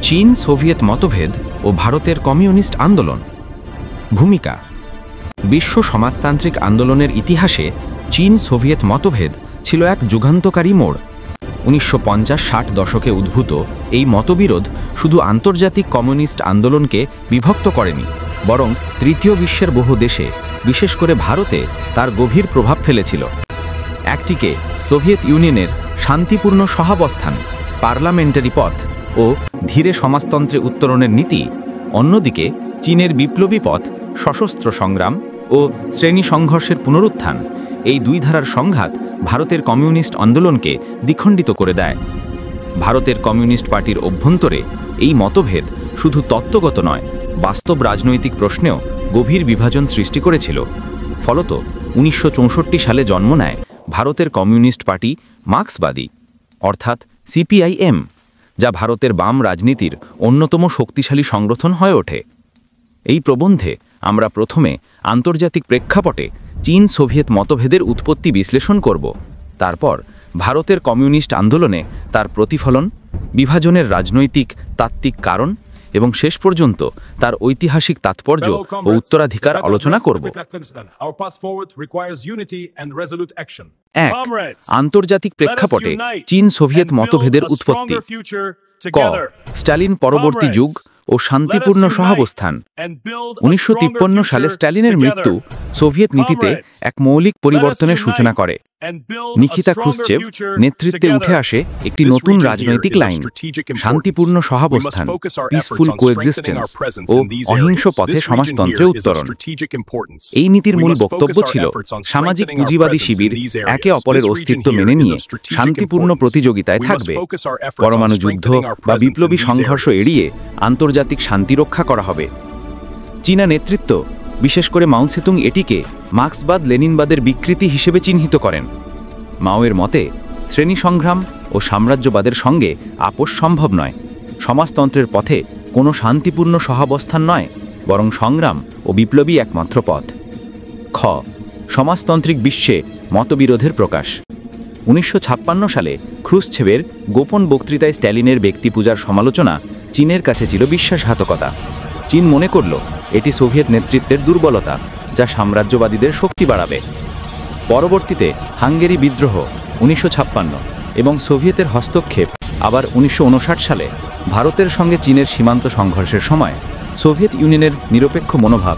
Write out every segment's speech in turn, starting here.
চীন সোভিয়েত মতভেদ ও ভারতের কমিউনিস্ট আন্দোলন। ভূমিকা। বিশ্ব সমাজতান্ত্রিক আন্দোলনের ইতিহাসে চীন সোভিয়েত মতভেদ ছিল এক যুগান্তকারী মোড়। 1950-60 দশকে উদ্ভূত এই মতবিরোধ শুধু আন্তর্জাতিক কমিউনিস্ট আন্দোলনকে বিভক্ত করেনি, বরং তৃতীয় বিশ্বের বহু দেশে, বিশেষ করে ভারতে তার গভীর প্রভাব ফেলেছিল। একটিকে সোভিয়েত ইউনিয়নের শান্তিপূর্ণ সহাবস্থান, পার্লামেন্টারি পথ ও ধীরে সমাজতন্ত্রে উত্তরণের নীতি, অন্যদিকে চীনের বিপ্লবী পথ, সশস্ত্র সংগ্রাম ও শ্রেণী সংঘর্ষের পুনরুত্থান। এই দুই ধারার সংঘাত ভারতের কমিউনিস্ট আন্দোলনকে দ্বিখণ্ডিত করে দেয়। ভারতের কমিউনিস্ট পার্টির অভ্যন্তরে এই মতভেদ শুধু তত্ত্বগত নয়, বাস্তব রাজনৈতিক প্রশ্নেও গভীর বিভাজন সৃষ্টি করেছিল। ফলত 1964 সালে জন্ম নেয় ভারতের কমিউনিস্ট পার্টি মার্ক্সবাদী, অর্থাৎ সিপিআইএম, যা ভারতের বাম রাজনীতির অন্যতম শক্তিশালী সংগঠন হয়ে ওঠে। এই প্রবন্ধে আমরা প্রথমে আন্তর্জাতিক প্রেক্ষাপটে চীন সোভিয়েত মতভেদের উৎপত্তি বিশ্লেষণ করব, তারপর ভারতের কমিউনিস্ট আন্দোলনে তার প্রতিফলন, বিভাজনের রাজনৈতিক তাত্ত্বিক কারণ এবং শেষ পর্যন্ত তার ঐতিহাসিক তাৎপর্য ও উত্তরাধিকার আলোচনা করব। 1. আন্তর্জাতিক প্রেক্ষাপটে চীন সোভিয়েত মতভেদের উৎপত্তি। ক. স্টালিন পরবর্তী যুগ ও শান্তিপূর্ণ সহাবস্থান। 1953 সালে স্টালিনের মৃত্যু সোভিয়েত নীতিতে এক মৌলিক পরিবর্তনের সূচনা করে। নিকিতা ক্রুশ্চেভ নেতৃত্বে উঠে আসে একটি নতুন রাজনৈতিক লাইন, শান্তিপূর্ণ সহাবস্থান, পিসফুল কোএক্সিস্টেন্স ও অহিংস পথে সমাজতন্ত্রে উত্তরণ। এই নীতির মূল বক্তব্য ছিল সামাজিক পুঁজিবাদী শিবির একে অপরের অস্তিত্ব মেনে নিয়ে শান্তিপূর্ণ প্রতিযোগিতায় থাকবে। পরমাণু যুদ্ধ বা বিপ্লবী সংঘর্ষ এড়িয়ে আন্তর্জাতিক শান্তি রক্ষা করা হবে। চীনা নেতৃত্ব, বিশেষ করে মাও সেতুং, এটিকে মার্ক্সবাদ লেনিনবাদের বিকৃতি হিসেবে চিহ্নিত করেন। মাওয়ের মতে শ্রেণী সংগ্রাম ও সাম্রাজ্যবাদের সঙ্গে আপোষ সম্ভব নয়, সমাজতন্ত্রের পথে কোনো শান্তিপূর্ণ সহাবস্থান নয়, বরং সংগ্রাম ও বিপ্লবী একমাত্র পথ। খ. সমাজতান্ত্রিক বিশ্বে মতবিরোধের প্রকাশ। 1956 সালে ক্রুশ্চেভের গোপন বক্তৃতায় স্ট্যালিনের ব্যক্তিপূজার সমালোচনা চীনের কাছে ছিল বিশ্বাসঘাতকতা। চীন মনে করল এটি সোভিয়েত নেতৃত্বের দুর্বলতা, যা সাম্রাজ্যবাদীদের শক্তি বাড়াবে। পরবর্তীতে হাঙ্গেরি বিদ্রোহ 1956 এবং সোভিয়েতের হস্তক্ষেপ আবার 1959 সালে ভারতের সঙ্গে চীনের সীমান্ত সংঘর্ষের সময় সোভিয়েত ইউনিয়নের নিরপেক্ষ মনোভাব,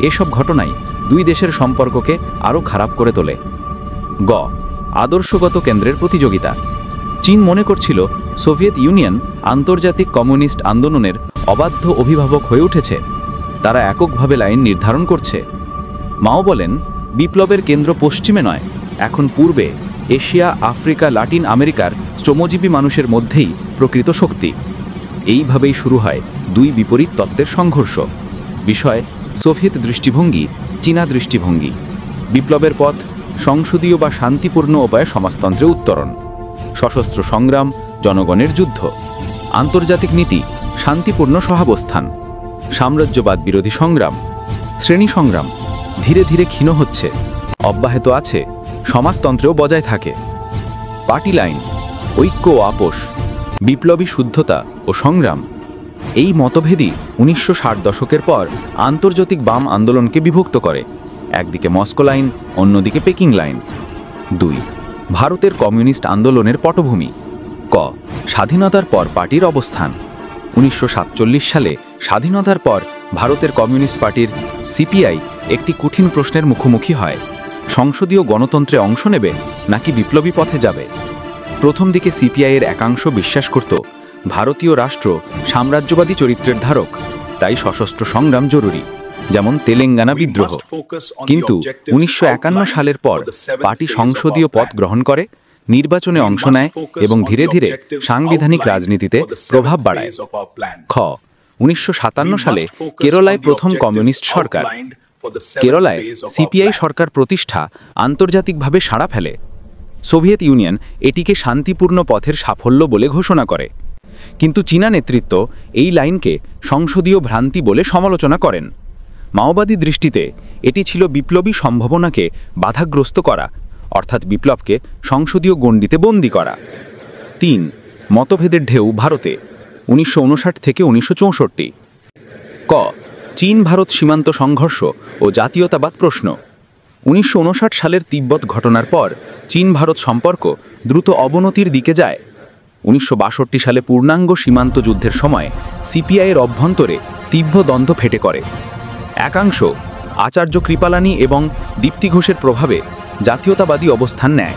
এসব ঘটনাই দুই দেশের সম্পর্ককে আরও খারাপ করে তোলে। গ. আদর্শগত কেন্দ্রের প্রতিযোগিতা। চীন মনে করছিল সোভিয়েত ইউনিয়ন আন্তর্জাতিক কমিউনিস্ট আন্দোলনের অবাধ্য অভিভাবক হয়ে উঠেছে, তারা এককভাবে লাইন নির্ধারণ করছে। মাও বলেন, বিপ্লবের কেন্দ্র পশ্চিমে নয়, এখন পূর্বে, এশিয়া, আফ্রিকা, লাতিন আমেরিকার শ্রমজীবী মানুষের মধ্যেই প্রকৃত শক্তি। এইভাবেই শুরু হয় দুই বিপরীত তত্ত্বের সংঘর্ষ। বিষয় সোভিয়েত দৃষ্টিভঙ্গি, চীনা দৃষ্টিভঙ্গি। বিপ্লবের পথ সংসদীয় বা শান্তিপূর্ণ উপায়ে সমাজতন্ত্রে উত্তরণ। সশস্ত্র সংগ্রাম, জনগণের যুদ্ধ। আন্তর্জাতিক নীতি, শান্তিপূর্ণ সহাবস্থান। সাম্রাজ্যবাদ বিরোধী সংগ্রাম। শ্রেণী সংগ্রাম ধীরে ধীরে ক্ষীণ হচ্ছে, অব্যাহত আছে, সমাজতন্ত্রেও বজায় থাকে। পার্টি লাইন, ঐক্য ও আপোষ, বিপ্লবী শুদ্ধতা ও সংগ্রাম। এই মতভেদই 1960 দশকের পর আন্তর্জাতিক বাম আন্দোলনকে বিভক্ত করে, একদিকে মস্কো লাইন, অন্যদিকে পেকিং লাইন। 2. ভারতের কমিউনিস্ট আন্দোলনের পটভূমি। ক. স্বাধীনতার পর পার্টির অবস্থান। 1947 সালে স্বাধীনতার পর ভারতের কমিউনিস্ট পার্টির সিপিআই একটি কঠিন প্রশ্নের মুখোমুখি হয়, সংসদীয় গণতন্ত্রে অংশ নেবে নাকি বিপ্লবী পথে যাবে। প্রথম দিকে সিপিআইয়ের একাংশ বিশ্বাস করত ভারতীয় রাষ্ট্র সাম্রাজ্যবাদী চরিত্রের ধারক, তাই সশস্ত্র সংগ্রাম জরুরি, যেমন তেলেঙ্গানা বিদ্রোহ। কিন্তু 1951 সালের পর পার্টি সংসদীয় পথ গ্রহণ করে, নির্বাচনে অংশ নেয় এবং ধীরে ধীরে সাংবিধানিক রাজনীতিতে প্রভাব বাড়ায়। খ. 1957 সালে কেরালায় প্রথম কমিউনিস্ট সরকার। কেরালায় সিপিআই সরকার প্রতিষ্ঠা আন্তর্জাতিকভাবে সাড়া ফেলে। সোভিয়েত ইউনিয়ন এটিকে শান্তিপূর্ণ পথের সাফল্য বলে ঘোষণা করে, কিন্তু চীনা নেতৃত্ব এই লাইনকে সংসদীয় ভ্রান্তি বলে সমালোচনা করেন। মাওবাদী দৃষ্টিতে এটি ছিল বিপ্লবী সম্ভাবনাকে বাধাগ্রস্ত করা, অর্থাৎ বিপ্লবকে সংসদীয় গণ্ডিতে বন্দী করা। 3. মতভেদের ঢেউ ভারতে। 1959 থেকে 1964। ক চীন ভারত সীমান্ত সংঘর্ষ ও জাতীয়তাবাদ প্রশ্ন। 1959 সালের তিব্বত ঘটনার পর চীন ভারত সম্পর্ক দ্রুত অবনতির দিকে যায়। 1962 সালে পূর্ণাঙ্গ সীমান্ত যুদ্ধের সময় সিপিআইয়ের অভ্যন্তরে তীব্র দ্বন্দ্ব ফেটে করে। একাংশ আচার্য কৃপালানি এবং দীপ্তি ঘোষের প্রভাবে জাতীয়তাবাদী অবস্থান নেয়।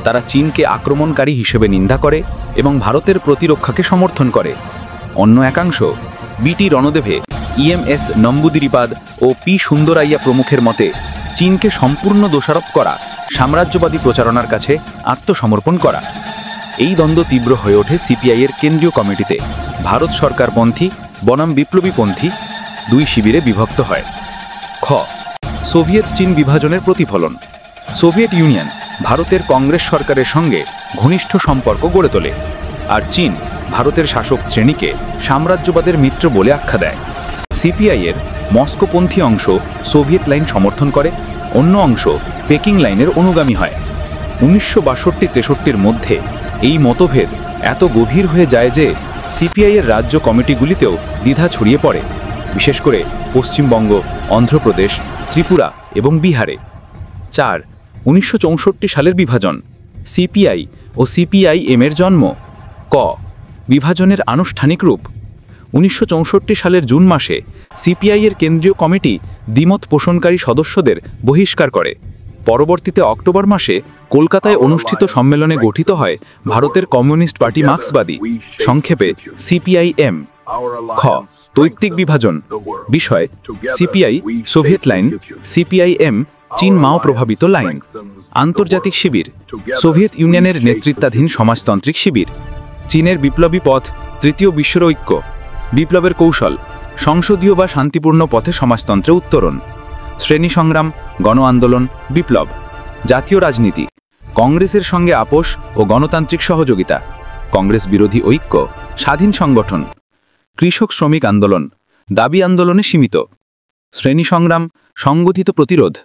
তারা চীনকে আক্রমণকারী হিসেবে নিন্দা করে এবং ভারতের প্রতিরক্ষাকে সমর্থন করে। অন্য একাংশ বিটি রণদেভে, ইএমএস নম্বুদিরিপাদ ও পি সুন্দরাইয়া প্রমুখের মতে চীনকে সম্পূর্ণ দোষারোপ করা, সাম্রাজ্যবাদী প্রচারণার কাছে আত্মসমর্পণ করা। এই দ্বন্দ্ব তীব্র হয়ে ওঠে সিপিআইয়ের কেন্দ্রীয় কমিটিতে। ভারত সরকারপন্থী বনাম বিপ্লবীপন্থী দুই শিবিরে বিভক্ত হয়। খ সোভিয়েত চীন বিভাজনের প্রতিফলন। সোভিয়েত ইউনিয়ন ভারতের কংগ্রেস সরকারের সঙ্গে ঘনিষ্ঠ সম্পর্ক গড়ে তোলে, আর চীন ভারতের শাসক শ্রেণীকে সাম্রাজ্যবাদের মিত্র বলে আখ্যা দেয়। সিপিআইয়ের মস্কোপন্থী অংশ সোভিয়েত লাইন সমর্থন করে, অন্য অংশ পেকিং লাইনের অনুগামী হয়। 1962-63 মধ্যে এই মতভেদ এত গভীর হয়ে যায় যে সিপিআইয়ের রাজ্য কমিটিগুলিতেও দ্বিধা ছড়িয়ে পড়ে, বিশেষ করে পশ্চিমবঙ্গ, অন্ধ্রপ্রদেশ, ত্রিপুরা এবং বিহারে। 4 1964 সালের বিভাজন। সিপিআই ও সিপিআইএম এর জন্ম। ক বিভাজনের আনুষ্ঠানিক রূপ। 1964 সালের জুন মাসে সিপিআইয়ের কেন্দ্রীয় কমিটি দ্বিমত পোষণকারী সদস্যদের বহিষ্কার করে। পরবর্তীতে অক্টোবর মাসে কলকাতায় অনুষ্ঠিত সম্মেলনে গঠিত হয় ভারতের কমিউনিস্ট পার্টি মার্ক্সবাদী, সংক্ষেপে সিপিআইএম। খ তৈত্বিক বিভাজন। বিষয় সিপিআই সোভিয়েত লাইন, সিপিআইএম চীন মাও প্রভাবিত লাইন। আন্তর্জাতিক শিবির সোভিয়েত ইউনিয়নের নেতৃত্বাধীন সমাজতান্ত্রিক শিবির। চীনের বিপ্লবী পথ তৃতীয় বিশ্বের ঐক্য। বিপ্লবের কৌশল সংসদীয় বা শান্তিপূর্ণ পথে সমাজতন্ত্রে উত্তরণ। শ্রেণী সংগ্রাম, গণ আন্দোলন, বিপ্লব। জাতীয় রাজনীতি কংগ্রেসের সঙ্গে আপোষ ও গণতান্ত্রিক সহযোগিতা। কংগ্রেস বিরোধী ঐক্য, স্বাধীন সংগঠন। কৃষক শ্রমিক আন্দোলন দাবি আন্দোলনে সীমিত। শ্রেণী সংগ্রাম, সংগঠিত প্রতিরোধ।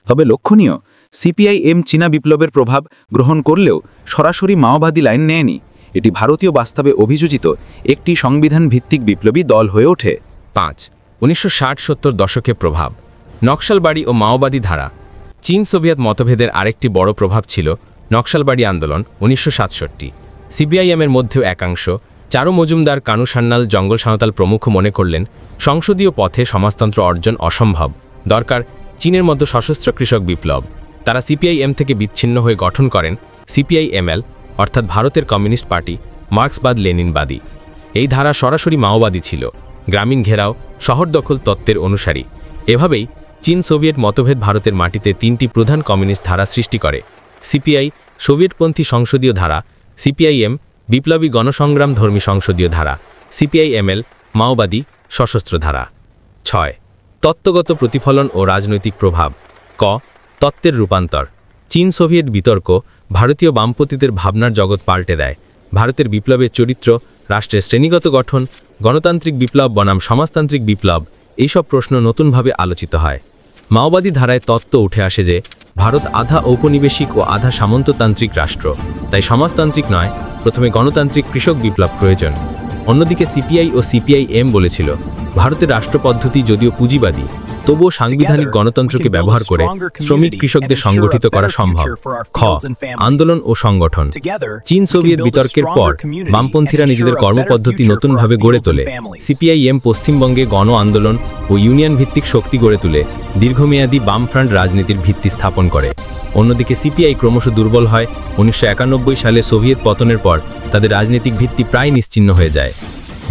তবে লক্ষণীয়, সিপিআইএম চীনা বিপ্লবের প্রভাব গ্রহণ করলেও সরাসরি মাওবাদী লাইন নেয়নি। এটি ভারতীয় বাস্তবে অভিযোজিত একটি সংবিধান ভিত্তিক বিপ্লবী দল হয়ে ওঠে। 5 1960-70 দশকে প্রভাব। নকশালবাড়ি ও মাওবাদী ধারা। চীন সোভিয়েত মতভেদের আরেকটি বড় প্রভাব ছিল নকশালবাড়ি আন্দোলন 1967। সিপিআইএমের মধ্যেও একাংশ, চারু মজুমদার, কানু সান্যাল, জঙ্গল সাঁওতাল প্রমুখ মনে করলেন সংসদীয় পথে সমাজতন্ত্র অর্জন অসম্ভব, দরকার চীনের মধ্যে সশস্ত্র কৃষক বিপ্লব। তারা সিপিআইএম থেকে বিচ্ছিন্ন হয়ে গঠন করেন সিপিআইএমএল, অর্থাৎ ভারতের কমিউনিস্ট পার্টি, মার্ক্সবাদ লেনিনবাদী। এই ধারা সরাসরি মাওবাদী ছিল, গ্রামীণ ঘেরাও, শহর দখল তত্ত্বের অনুসারী। এভাবেই চীন সোভিয়েত মতভেদ ভারতের মাটিতে তিনটি প্রধান কমিউনিস্ট ধারা সৃষ্টি করে: সিপিআই সোভিয়েতপন্থী সংসদীয় ধারা, সিপিআইএম বিপ্লবী গণসংগ্রাম ধর্মী সংসদীয় ধারা, সিপিআইএমএল মাওবাদী সশস্ত্র ধারা। 6 তত্ত্বগত প্রতিফলন ও রাজনৈতিক প্রভাব। ক তত্ত্বের রূপান্তর। চীন সোভিয়েত বিতর্ক ভারতীয় বামপন্থীদের ভাবনার জগৎ পাল্টে দেয়। ভারতের বিপ্লবের চরিত্র, রাষ্ট্রের শ্রেণীগত গঠন, গণতান্ত্রিক বিপ্লব বনাম সমাজতান্ত্রিক বিপ্লব, এইসব প্রশ্ন নতুনভাবে আলোচিত হয়। মাওবাদী ধারায় তত্ত্ব উঠে আসে যে ভারত আধা ঔপনিবেশিক ও আধা সামন্ততান্ত্রিক রাষ্ট্র, তাই সমাজতান্ত্রিক নয়, প্রথমে গণতান্ত্রিক কৃষক বিপ্লব প্রয়োজন। অন্যদিকে সিপিআই ও সিপিআইএম বলেছিল ভারতের রাষ্ট্রপদ্ধতি যদিও পুঁজিবাদী, তবুও সাংবিধানিক গণতন্ত্রকে ব্যবহার করে শ্রমিক কৃষকদের সংগঠিত করা সম্ভব। খ আন্দোলন ও সংগঠন। চীন সোভিয়েত বিতর্কের পর বামপন্থীরা নিজেদের কর্মপদ্ধতি নতুনভাবে গড়ে তোলে। সিপিআইএম পশ্চিমবঙ্গে গণ আন্দোলন ও ইউনিয়ন ভিত্তিক শক্তি গড়ে তুলে দীর্ঘমেয়াদী বামফ্রন্ট রাজনীতির ভিত্তি স্থাপন করে। অন্যদিকে সিপিআই ক্রমশ দুর্বল হয়। 1991 সালে সোভিয়েত পতনের পর তাদের রাজনৈতিক ভিত্তি প্রায় নিশ্চিহ্ন হয়ে যায়।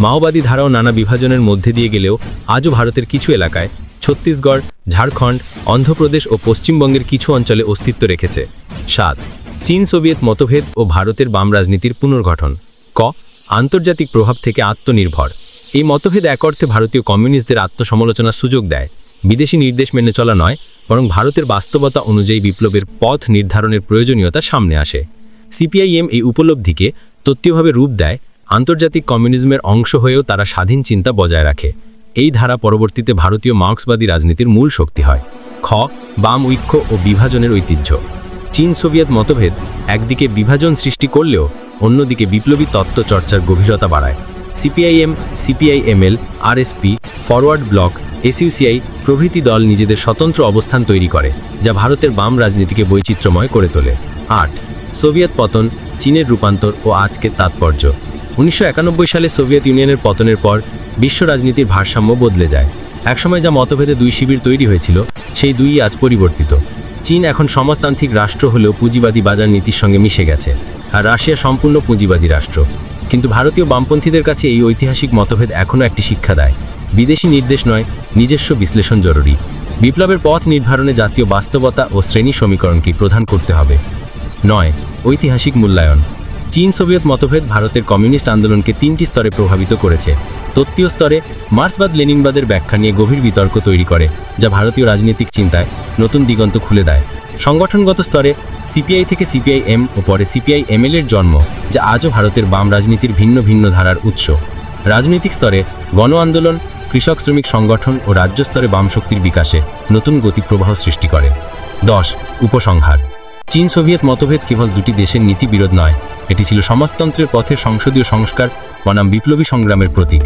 মাওবাদী ধারাও নানা বিভাজনের মধ্যে দিয়ে গেলেও আজও ভারতের কিছু এলাকায়, ছত্তিশগড়, ঝাড়খণ্ড, অন্ধ্রপ্রদেশ ও পশ্চিমবঙ্গের কিছু অঞ্চলে অস্তিত্ব রেখেছে। 7 চীন সোভিয়েত মতভেদ ও ভারতের বাম রাজনীতির পুনর্গঠন। ক আন্তর্জাতিক প্রভাব থেকে আত্মনির্ভর। এই মতভেদ এক অর্থে ভারতীয় কমিউনিস্টদের আত্মসমালোচনার সুযোগ দেয়। বিদেশি নির্দেশ মেনে চলা নয়, বরং ভারতের বাস্তবতা অনুযায়ী বিপ্লবের পথ নির্ধারণের প্রয়োজনীয়তা সামনে আসে। সিপিআইএম এই উপলব্ধিকে তত্ত্বীয়ভাবে রূপ দেয়। আন্তর্জাতিক কমিউনিজমের অংশ হয়েও তারা স্বাধীন চিন্তা বজায় রাখে। এই ধারা পরবর্তীতে ভারতীয় মার্ক্সবাদী রাজনীতির মূল শক্তি হয়। খ বাম ঐক্য ও বিভাজনের ঐতিহ্য। চীন সোভিয়েত মতভেদ একদিকে বিভাজন সৃষ্টি করলেও অন্যদিকে বিপ্লবী তত্ত্ব চর্চার গভীরতা বাড়ায়। CPIM, CPIML, RSP, forward block, SUCI প্রভৃতি দল নিজেদের স্বতন্ত্র অবস্থান তৈরি করে, যা ভারতের বাম রাজনীতিকে বৈচিত্র্যময় করে তোলে। 8. সোভিয়েত পতন, চীনের রূপান্তর ও আজকের তাৎপর্য। 1991 সালে সোভিয়েত ইউনিয়নের পতনের পর বিশ্ব রাজনীতির ভারসাম্য বদলে যায়। একসময় যা মতভেদে দুই শিবির তৈরি হয়েছিল, সেই দুইই আজ পরিবর্তিত। চীন এখন সমাজতান্ত্রিক রাষ্ট্র হলেও পুঁজিবাদী বাজার নীতির সঙ্গে মিশে গেছে, আর রাশিয়া সম্পূর্ণ পুঁজিবাদী রাষ্ট্র। কিন্তু ভারতীয় বামপন্থীদের কাছে এই ঐতিহাসিক মতভেদ এখনও একটি শিক্ষা দেয়: বিদেশি নির্দেশ নয়, নিজস্ব বিশ্লেষণ জরুরি। বিপ্লবের পথ নির্ধারণে জাতীয় বাস্তবতা ও শ্রেণী সমীকরণকে প্রধান করতে হবে। 9. ঐতিহাসিক মূল্যায়ন। চীন সোভিয়েত মতভেদ ভারতের কমিউনিস্ট আন্দোলনকে 3টি স্তরে প্রভাবিত করেছে। তত্ত্বীয় স্তরে মার্ক্সবাদ লেনিনবাদের ব্যাখ্যা নিয়ে গভীর বিতর্ক তৈরি করে, যা ভারতীয় রাজনৈতিক চিন্তায় নতুন দিগন্ত খুলে দেয়। সংগঠনগত স্তরে সিপিআই থেকে সিপিআইএম ও পরে সিপিআইএমএল এর জন্ম, যা আজও ভারতের বাম রাজনীতির ভিন্ন ভিন্ন ধারার উৎস। রাজনৈতিক স্তরে গণ আন্দোলন, কৃষক শ্রমিক সংগঠন ও রাজ্য স্তরে বাম শক্তির বিকাশে নতুন গতিপ্রবাহ সৃষ্টি করে। 10. উপসংহার। চীন সোভিয়েত মতভেদ কেবল দুটি দেশের নীতি বিরোধ নয়, এটি ছিল সমাজতন্ত্রের পথের সংসদীয় সংস্কার বনাম বিপ্লবী সংগ্রামের প্রতীক।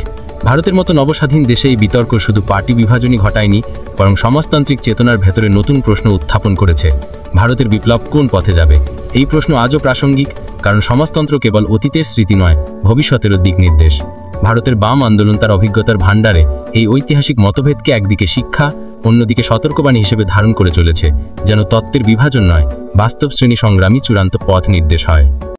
ভারতের মতো নবস্বাধীন দেশে এই বিতর্ক শুধু পার্টি বিভাজনই ঘটায়নি, বরং সমাজতান্ত্রিক চেতনার ভেতরে নতুন প্রশ্ন উত্থাপন করেছে: ভারতের বিপ্লব কোন পথে যাবে? এই প্রশ্ন আজও প্রাসঙ্গিক, কারণ সমাজতন্ত্র কেবল অতীতের স্মৃতি নয়, ভবিষ্যতেরও দিক নির্দেশ। ভারতের বাম আন্দোলন তার অভিজ্ঞতার ভাণ্ডারে এই ঐতিহাসিক মতভেদকে একদিকে শিক্ষা, অন্যদিকে সতর্কবাণী হিসেবে ধারণ করে চলেছে, যেন তত্ত্বের বিভাজন নয়, বাস্তব শ্রেণী সংগ্রামী চূড়ান্ত পথ নির্দেশ হয়।